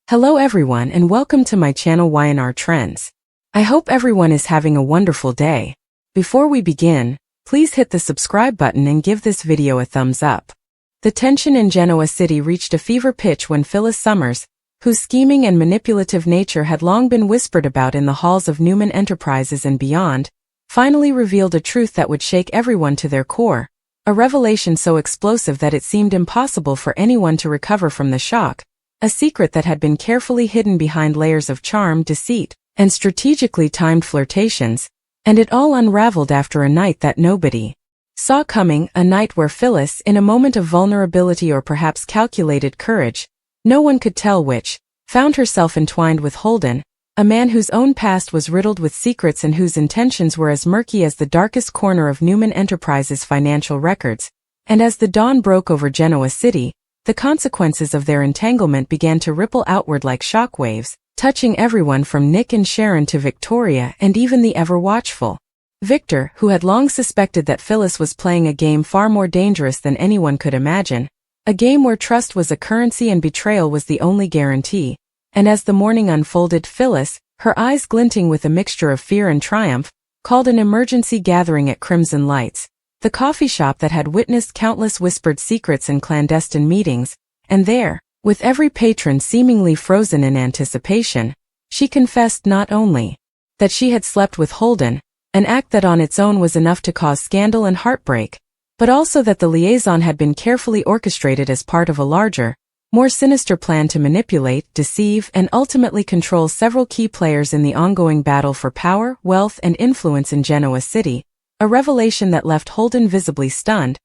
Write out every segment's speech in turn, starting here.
Hello everyone and welcome to my channel Y&R Trends. I hope everyone is having a wonderful day. Before we begin, please hit the subscribe button and give this video a thumbs up. The tension in Genoa City reached a fever pitch when Phyllis Summers, whose scheming and manipulative nature had long been whispered about in the halls of Newman Enterprises and beyond, finally revealed a truth that would shake everyone to their core, a revelation so explosive that it seemed impossible for anyone to recover from the shock. A secret that had been carefully hidden behind layers of charm, deceit, and strategically timed flirtations, and it all unraveled after a night that nobody saw coming, a night where Phyllis, in a moment of vulnerability or perhaps calculated courage, no one could tell which, found herself entwined with Holden, a man whose own past was riddled with secrets and whose intentions were as murky as the darkest corner of Newman Enterprises' financial records. And as the dawn broke over Genoa City, the consequences of their entanglement began to ripple outward like shockwaves, touching everyone from Nick and Sharon to Victoria and even the ever-watchful Victor, who had long suspected that Phyllis was playing a game far more dangerous than anyone could imagine, a game where trust was a currency and betrayal was the only guarantee. And as the morning unfolded, Phyllis, her eyes glinting with a mixture of fear and triumph, called an emergency gathering at Crimson Lights, the coffee shop that had witnessed countless whispered secrets and clandestine meetings, and there, with every patron seemingly frozen in anticipation, she confessed not only that she had slept with Holden, an act that on its own was enough to cause scandal and heartbreak, but also that the liaison had been carefully orchestrated as part of a larger, more sinister plan to manipulate, deceive, and ultimately control several key players in the ongoing battle for power, wealth, and influence in Genoa City. A revelation that left Holden visibly stunned,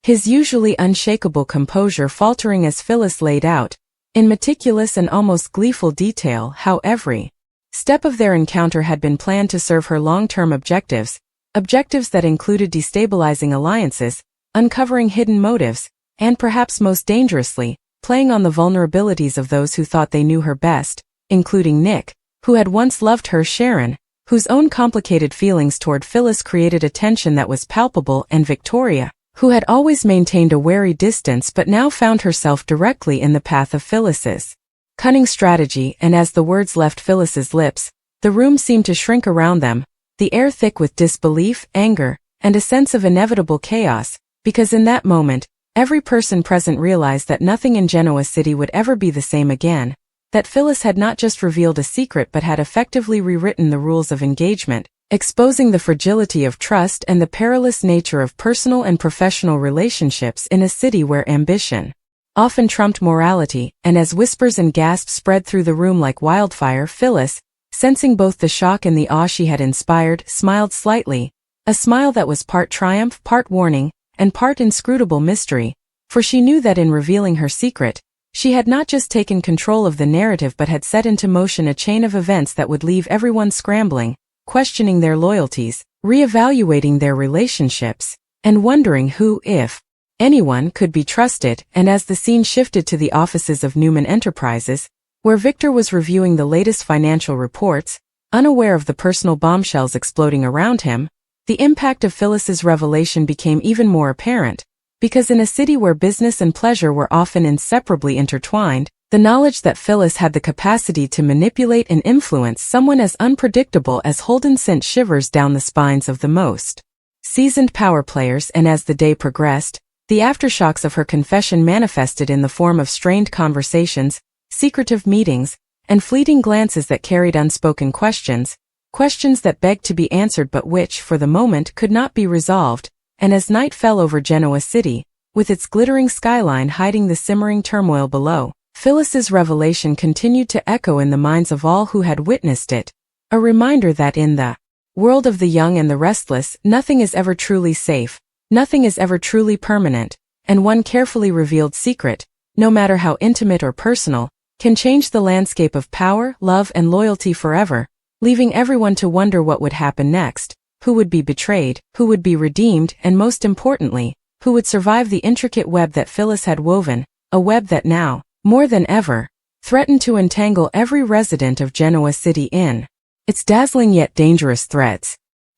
his usually unshakable composure faltering as Phyllis laid out, in meticulous and almost gleeful detail, how every step of their encounter had been planned to serve her long-term objectives that included destabilizing alliances, uncovering hidden motives, and perhaps most dangerously, playing on the vulnerabilities of those who thought they knew her best, including Nick, who had once loved her, Sharon, whose own complicated feelings toward Phyllis created a tension that was palpable, and Victoria, who had always maintained a wary distance but now found herself directly in the path of Phyllis's cunning strategy. And as the words left Phyllis's lips, the room seemed to shrink around them, the air thick with disbelief, anger, and a sense of inevitable chaos, because in that moment, every person present realized that nothing in Genoa City would ever be the same again. That Phyllis had not just revealed a secret but had effectively rewritten the rules of engagement, exposing the fragility of trust and the perilous nature of personal and professional relationships in a city where ambition often trumped morality. And as whispers and gasps spread through the room like wildfire, Phyllis, sensing both the shock and the awe she had inspired, smiled slightly, a smile that was part triumph, part warning, and part inscrutable mystery, for she knew that in revealing her secret, she had not just taken control of the narrative but had set into motion a chain of events that would leave everyone scrambling, questioning their loyalties, reevaluating their relationships, and wondering who, if anyone, could be trusted. And as the scene shifted to the offices of Newman Enterprises, where Victor was reviewing the latest financial reports, unaware of the personal bombshells exploding around him, the impact of Phyllis's revelation became even more apparent. Because in a city where business and pleasure were often inseparably intertwined, the knowledge that Phyllis had the capacity to manipulate and influence someone as unpredictable as Holden sent shivers down the spines of the most seasoned power players. And as the day progressed, the aftershocks of her confession manifested in the form of strained conversations, secretive meetings, and fleeting glances that carried unspoken questions that begged to be answered but which, for the moment, could not be resolved. And as night fell over Genoa City, with its glittering skyline hiding the simmering turmoil below, Phyllis's revelation continued to echo in the minds of all who had witnessed it, a reminder that in the world of the young and the restless, nothing is ever truly safe, nothing is ever truly permanent, and one carefully revealed secret, no matter how intimate or personal, can change the landscape of power, love, and loyalty forever, leaving everyone to wonder what would happen next. Who would be betrayed, who would be redeemed, and most importantly, who would survive the intricate web that Phyllis had woven, a web that now, more than ever, threatened to entangle every resident of Genoa City in its dazzling yet dangerous threads.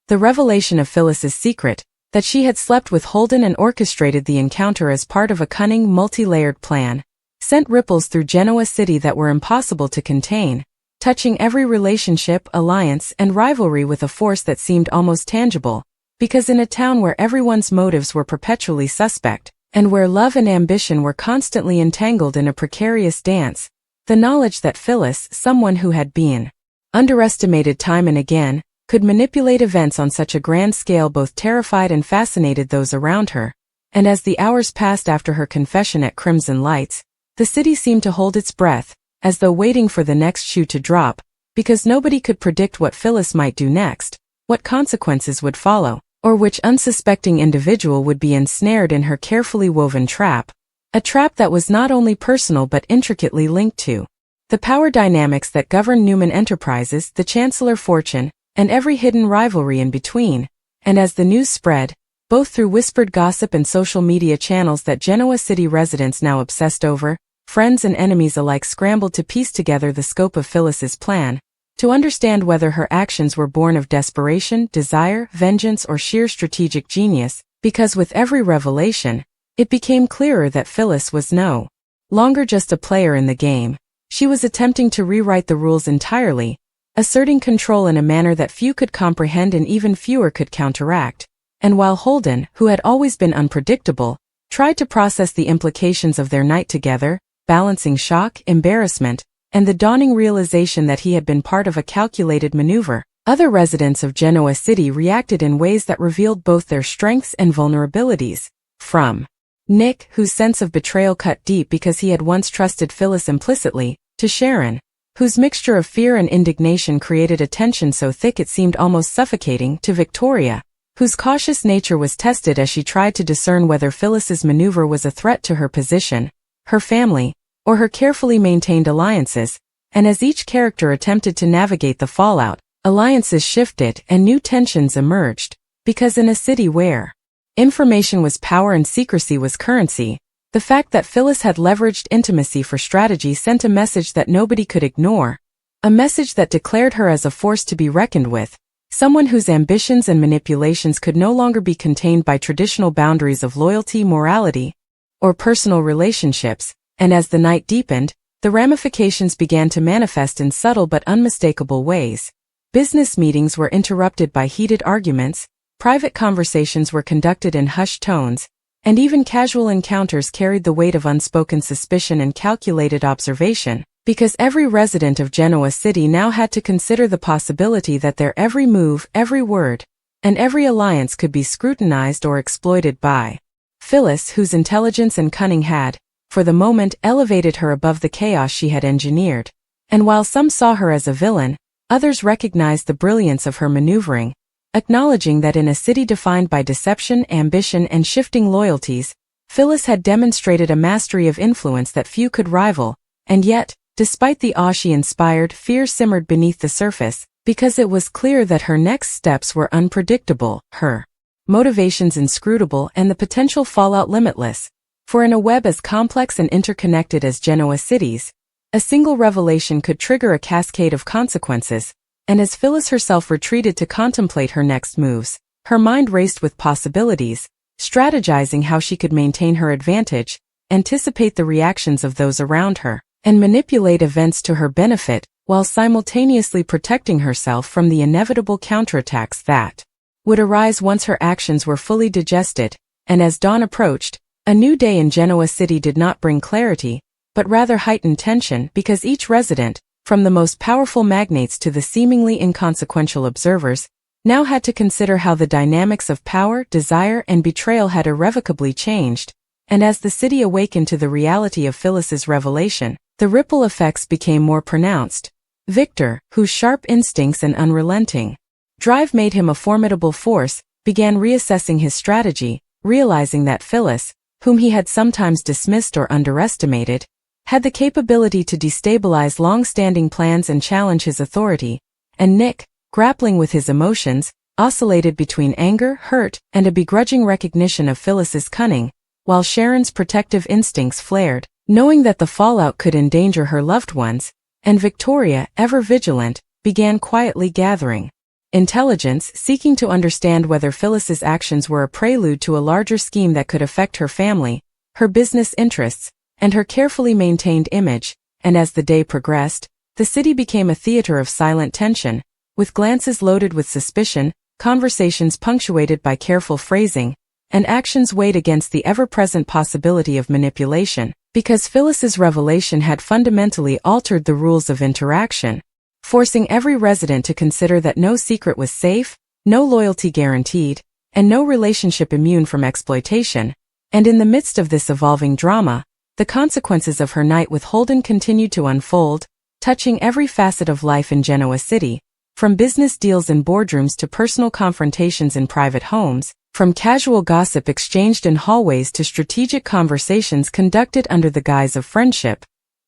The revelation of Phyllis's secret, that she had slept with Holden and orchestrated the encounter as part of a cunning, multi-layered plan, sent ripples through Genoa City that were impossible to contain, touching every relationship, alliance, and rivalry with a force that seemed almost tangible, because in a town where everyone's motives were perpetually suspect, and where love and ambition were constantly entangled in a precarious dance, the knowledge that Phyllis, someone who had been underestimated time and again, could manipulate events on such a grand scale both terrified and fascinated those around her, and as the hours passed after her confession at Crimson Lights, the city seemed to hold its breath, as though waiting for the next shoe to drop, because nobody could predict what Phyllis might do next, what consequences would follow, or which unsuspecting individual would be ensnared in her carefully woven trap, a trap that was not only personal but intricately linked to the power dynamics that govern Newman Enterprises, the Chancellor fortune, and every hidden rivalry in between. And as the news spread, both through whispered gossip and social media channels that Genoa City residents now obsessed over, friends and enemies alike scrambled to piece together the scope of Phyllis's plan, to understand whether her actions were born of desperation, desire, vengeance, or sheer strategic genius, because with every revelation, it became clearer that Phyllis was no longer just a player in the game. She was attempting to rewrite the rules entirely, asserting control in a manner that few could comprehend and even fewer could counteract. And while Holden, who had always been unpredictable, tried to process the implications of their night together, balancing shock, embarrassment, and the dawning realization that he had been part of a calculated maneuver, other residents of Genoa City reacted in ways that revealed both their strengths and vulnerabilities. From Nick, whose sense of betrayal cut deep because he had once trusted Phyllis implicitly, to Sharon, whose mixture of fear and indignation created a tension so thick it seemed almost suffocating, to Victoria, whose cautious nature was tested as she tried to discern whether Phyllis's maneuver was a threat to her position, her family, or her carefully maintained alliances, and as each character attempted to navigate the fallout, alliances shifted and new tensions emerged, because in a city where information was power and secrecy was currency, the fact that Phyllis had leveraged intimacy for strategy sent a message that nobody could ignore, a message that declared her as a force to be reckoned with, someone whose ambitions and manipulations could no longer be contained by traditional boundaries of loyalty, morality, or personal relationships. And as the night deepened, the ramifications began to manifest in subtle but unmistakable ways. Business meetings were interrupted by heated arguments, private conversations were conducted in hushed tones, and even casual encounters carried the weight of unspoken suspicion and calculated observation, because every resident of Genoa City now had to consider the possibility that their every move, every word, and every alliance could be scrutinized or exploited by Phyllis, whose intelligence and cunning had, for the moment, elevated her above the chaos she had engineered. And while some saw her as a villain, others recognized the brilliance of her maneuvering, acknowledging that in a city defined by deception, ambition, and shifting loyalties, Phyllis had demonstrated a mastery of influence that few could rival. And yet, despite the awe she inspired, fear simmered beneath the surface, because it was clear that her next steps were unpredictable, her motivations inscrutable, and the potential fallout limitless. For in a web as complex and interconnected as Genoa City's, a single revelation could trigger a cascade of consequences, and as Phyllis herself retreated to contemplate her next moves, her mind raced with possibilities, strategizing how she could maintain her advantage, anticipate the reactions of those around her, and manipulate events to her benefit, while simultaneously protecting herself from the inevitable counterattacks that would arise once her actions were fully digested. And as dawn approached, a new day in Genoa City did not bring clarity, but rather heightened tension, because each resident, from the most powerful magnates to the seemingly inconsequential observers, now had to consider how the dynamics of power, desire, and betrayal had irrevocably changed. And as the city awakened to the reality of Phyllis's revelation, the ripple effects became more pronounced. Victor, whose sharp instincts and unrelenting drive made him a formidable force, began reassessing his strategy, realizing that Phyllis, whom he had sometimes dismissed or underestimated, had the capability to destabilize long-standing plans and challenge his authority. And Nick, grappling with his emotions, oscillated between anger, hurt, and a begrudging recognition of Phyllis's cunning, while Sharon's protective instincts flared, knowing that the fallout could endanger her loved ones, and Victoria, ever vigilant, began quietly gathering intelligence, seeking to understand whether Phyllis's actions were a prelude to a larger scheme that could affect her family, her business interests, and her carefully maintained image, and as the day progressed, the city became a theater of silent tension, with glances loaded with suspicion, conversations punctuated by careful phrasing, and actions weighed against the ever-present possibility of manipulation, because Phyllis's revelation had fundamentally altered the rules of interaction, forcing every resident to consider that no secret was safe, no loyalty guaranteed, and no relationship immune from exploitation. And in the midst of this evolving drama, the consequences of her night with Holden continued to unfold, touching every facet of life in Genoa City, from business deals in boardrooms to personal confrontations in private homes, from casual gossip exchanged in hallways to strategic conversations conducted under the guise of friendship.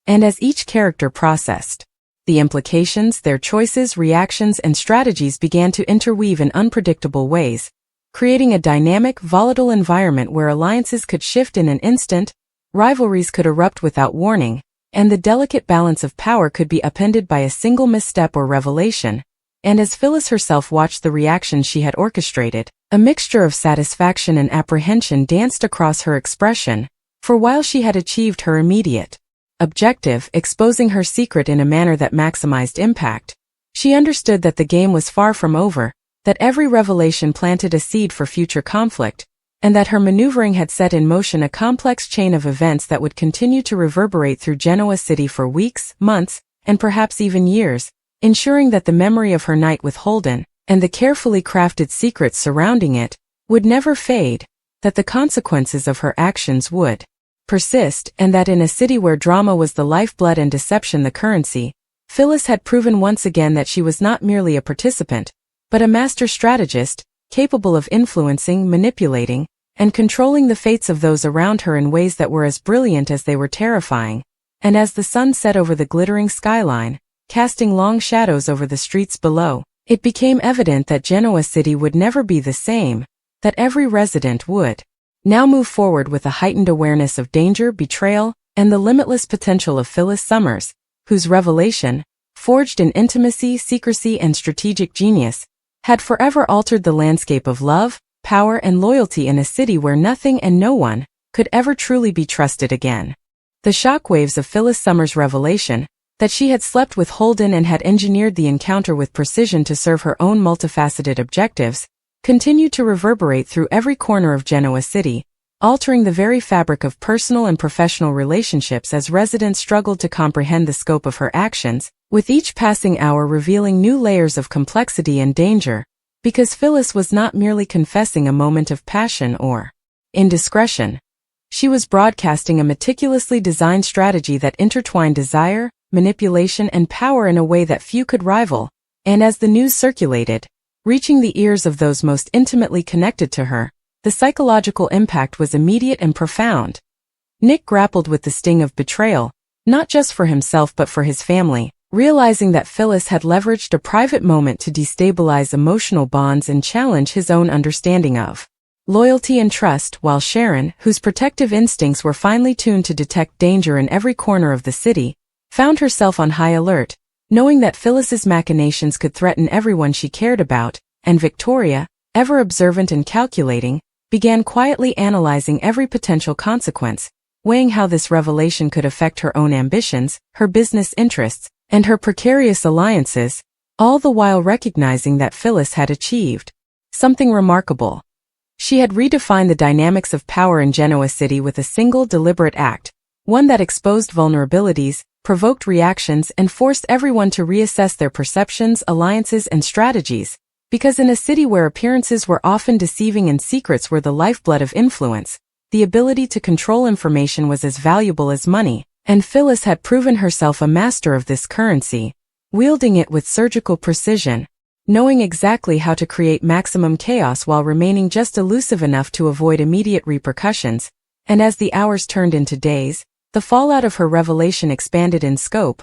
And as each character processed the implications, their choices, reactions, and strategies began to interweave in unpredictable ways, creating a dynamic, volatile environment where alliances could shift in an instant, rivalries could erupt without warning, and the delicate balance of power could be upended by a single misstep or revelation. And as Phyllis herself watched the reactions she had orchestrated, a mixture of satisfaction and apprehension danced across her expression, for while she had achieved her immediate objective, exposing her secret in a manner that maximized impact, she understood that the game was far from over, that every revelation planted a seed for future conflict, and that her maneuvering had set in motion a complex chain of events that would continue to reverberate through Genoa City for weeks, months, and perhaps even years, ensuring that the memory of her night with Holden, and the carefully crafted secrets surrounding it, would never fade, that the consequences of her actions would persist, and that in a city where drama was the lifeblood and deception the currency, Phyllis had proven once again that she was not merely a participant, but a master strategist, capable of influencing, manipulating, and controlling the fates of those around her in ways that were as brilliant as they were terrifying. And as the sun set over the glittering skyline, casting long shadows over the streets below, it became evident that Genoa City would never be the same, that every resident would now move forward with a heightened awareness of danger, betrayal, and the limitless potential of Phyllis Summers, whose revelation, forged in intimacy, secrecy, and strategic genius, had forever altered the landscape of love, power, and loyalty in a city where nothing and no one could ever truly be trusted again. The shockwaves of Phyllis Summers' revelation, that she had slept with Holden and had engineered the encounter with precision to serve her own multifaceted objectives, continued to reverberate through every corner of Genoa City, altering the very fabric of personal and professional relationships as residents struggled to comprehend the scope of her actions, with each passing hour revealing new layers of complexity and danger, because Phyllis was not merely confessing a moment of passion or indiscretion. She was broadcasting a meticulously designed strategy that intertwined desire, manipulation, and power in a way that few could rival, and as the news circulated, reaching the ears of those most intimately connected to her, the psychological impact was immediate and profound. Nick grappled with the sting of betrayal, not just for himself but for his family, realizing that Phyllis had leveraged a private moment to destabilize emotional bonds and challenge his own understanding of loyalty and trust, while Sharon, whose protective instincts were finely tuned to detect danger in every corner of the city, found herself on high alert, knowing that Phyllis's machinations could threaten everyone she cared about, and Victoria, ever observant and calculating, began quietly analyzing every potential consequence, weighing how this revelation could affect her own ambitions, her business interests, and her precarious alliances, all the while recognizing that Phyllis had achieved something remarkable. She had redefined the dynamics of power in Genoa City with a single deliberate act, one that exposed vulnerabilities, provoked reactions, and forced everyone to reassess their perceptions, alliances, and strategies, because in a city where appearances were often deceiving and secrets were the lifeblood of influence, the ability to control information was as valuable as money, and Phyllis had proven herself a master of this currency, wielding it with surgical precision, knowing exactly how to create maximum chaos while remaining just elusive enough to avoid immediate repercussions. And as the hours turned into days, the fallout of her revelation expanded in scope.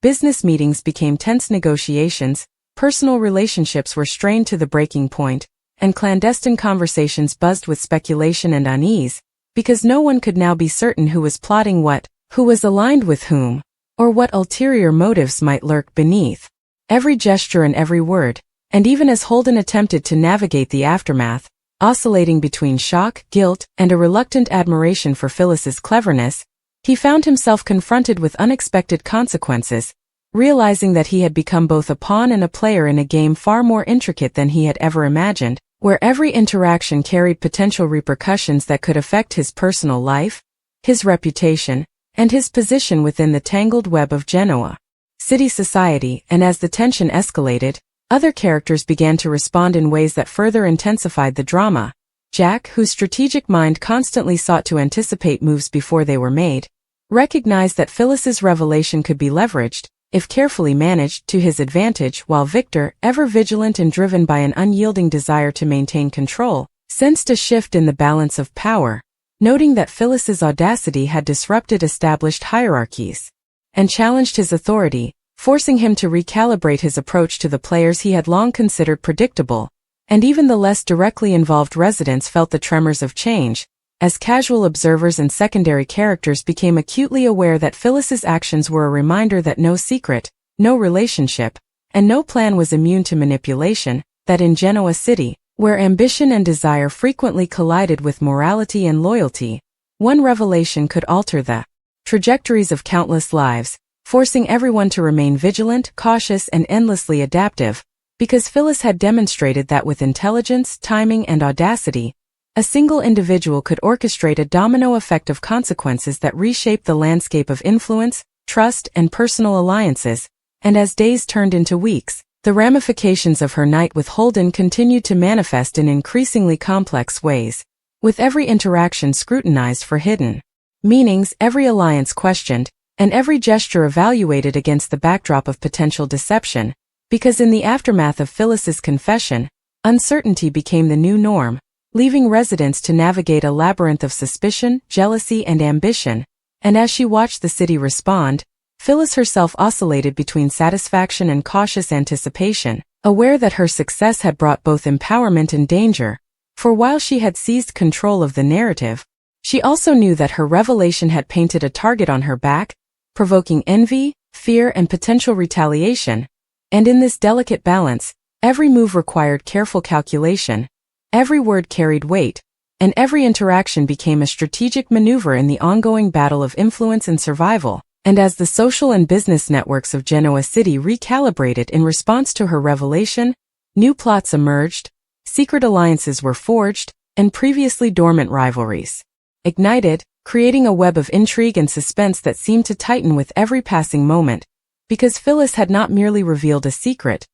Business meetings became tense negotiations, personal relationships were strained to the breaking point, and clandestine conversations buzzed with speculation and unease, because no one could now be certain who was plotting what, who was aligned with whom, or what ulterior motives might lurk beneath every gesture and every word. And even as Holden attempted to navigate the aftermath, oscillating between shock, guilt, and a reluctant admiration for Phyllis's cleverness, He found himself confronted with unexpected consequences, realizing that he had become both a pawn and a player in a game far more intricate than he had ever imagined, where every interaction carried potential repercussions that could affect his personal life, his reputation, and his position within the tangled web of Genoa city society. And as the tension escalated, other characters began to respond in ways that further intensified the drama. Jack, whose strategic mind constantly sought to anticipate moves before they were made, recognized that Phyllis's revelation could be leveraged, if carefully managed, to his advantage, while Victor, ever vigilant and driven by an unyielding desire to maintain control, sensed a shift in the balance of power, noting that Phyllis's audacity had disrupted established hierarchies and challenged his authority, forcing him to recalibrate his approach to the players he had long considered predictable. And even the less directly involved residents felt the tremors of change, as casual observers and secondary characters became acutely aware that Phyllis's actions were a reminder that no secret, no relationship, and no plan was immune to manipulation, that in Genoa City, where ambition and desire frequently collided with morality and loyalty, one revelation could alter the trajectories of countless lives, forcing everyone to remain vigilant, cautious, and endlessly adaptive, because Phyllis had demonstrated that with intelligence, timing, and audacity, a single individual could orchestrate a domino effect of consequences that reshaped the landscape of influence, trust, and personal alliances. And as days turned into weeks, the ramifications of her night with Holden continued to manifest in increasingly complex ways, with every interaction scrutinized for hidden meanings, every alliance questioned, and every gesture evaluated against the backdrop of potential deception, because in the aftermath of Phyllis's confession, uncertainty became the new norm, leaving residents to navigate a labyrinth of suspicion, jealousy, and ambition. And as she watched the city respond, Phyllis herself oscillated between satisfaction and cautious anticipation, aware that her success had brought both empowerment and danger. For while she had seized control of the narrative, she also knew that her revelation had painted a target on her back, provoking envy, fear, and potential retaliation. And in this delicate balance, every move required careful calculation, every word carried weight, and every interaction became a strategic maneuver in the ongoing battle of influence and survival. And as the social and business networks of Genoa City recalibrated in response to her revelation, new plots emerged, secret alliances were forged, and previously dormant rivalries ignited, creating a web of intrigue and suspense that seemed to tighten with every passing moment. Because Phyllis had not merely revealed a secret,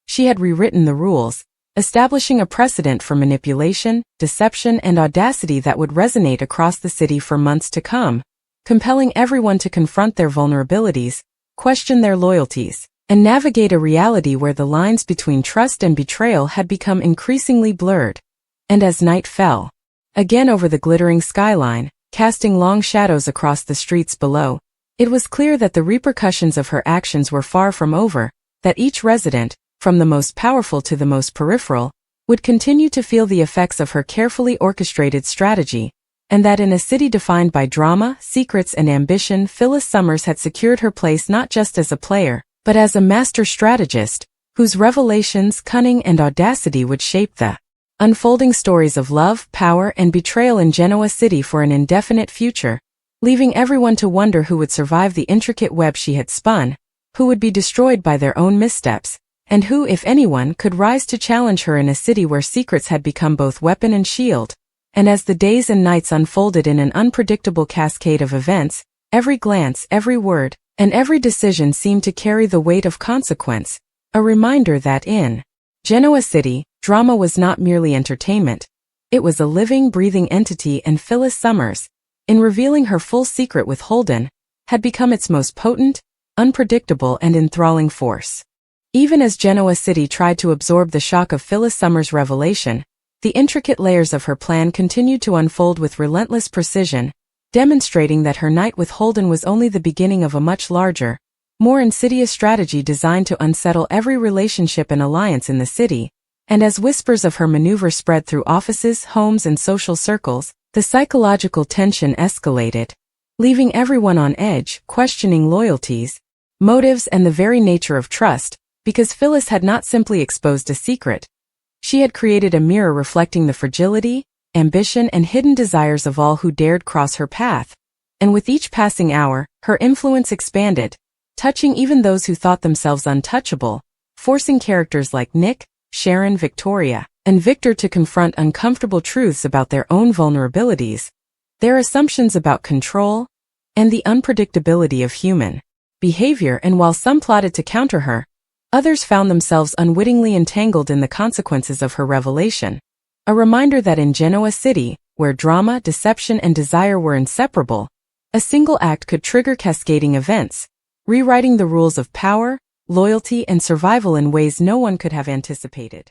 she had rewritten the rules, establishing a precedent for manipulation, deception, and audacity that would resonate across the city for months to come, compelling everyone to confront their vulnerabilities, question their loyalties, and navigate a reality where the lines between trust and betrayal had become increasingly blurred. And as night fell again over the glittering skyline, casting long shadows across the streets below, it was clear that the repercussions of her actions were far from over, that each resident, from the most powerful to the most peripheral, would continue to feel the effects of her carefully orchestrated strategy, and that in a city defined by drama, secrets, and ambition, Phyllis Summers had secured her place not just as a player, but as a master strategist, whose revelations, cunning, and audacity would shape the unfolding stories of love, power, and betrayal in Genoa City for an indefinite future, leaving everyone to wonder who would survive the intricate web she had spun, who would be destroyed by their own missteps, and who, if anyone, could rise to challenge her in a city where secrets had become both weapon and shield. And as the days and nights unfolded in an unpredictable cascade of events, every glance, every word, and every decision seemed to carry the weight of consequence, a reminder that in Genoa City, drama was not merely entertainment. It was a living, breathing entity, and Phyllis Summers, in revealing her full secret with Holden, had become its most potent, unpredictable, and enthralling force. Even as Genoa City tried to absorb the shock of Phyllis Summers' revelation, the intricate layers of her plan continued to unfold with relentless precision, demonstrating that her night with Holden was only the beginning of a much larger, more insidious strategy designed to unsettle every relationship and alliance in the city. And as whispers of her maneuver spread through offices, homes, and social circles, the psychological tension escalated, leaving everyone on edge, questioning loyalties, motives, and the very nature of trust, because Phyllis had not simply exposed a secret. She had created a mirror reflecting the fragility, ambition, and hidden desires of all who dared cross her path. and with each passing hour, her influence expanded, touching even those who thought themselves untouchable, forcing characters like Nick, Sharon, Victoria, and Victor to confront uncomfortable truths about their own vulnerabilities, their assumptions about control, and the unpredictability of human behavior. And while some plotted to counter her, others found themselves unwittingly entangled in the consequences of her revelation. A reminder that in Genoa City, where drama, deception, and desire were inseparable, a single act could trigger cascading events, rewriting the rules of power, loyalty, and survival in ways no one could have anticipated.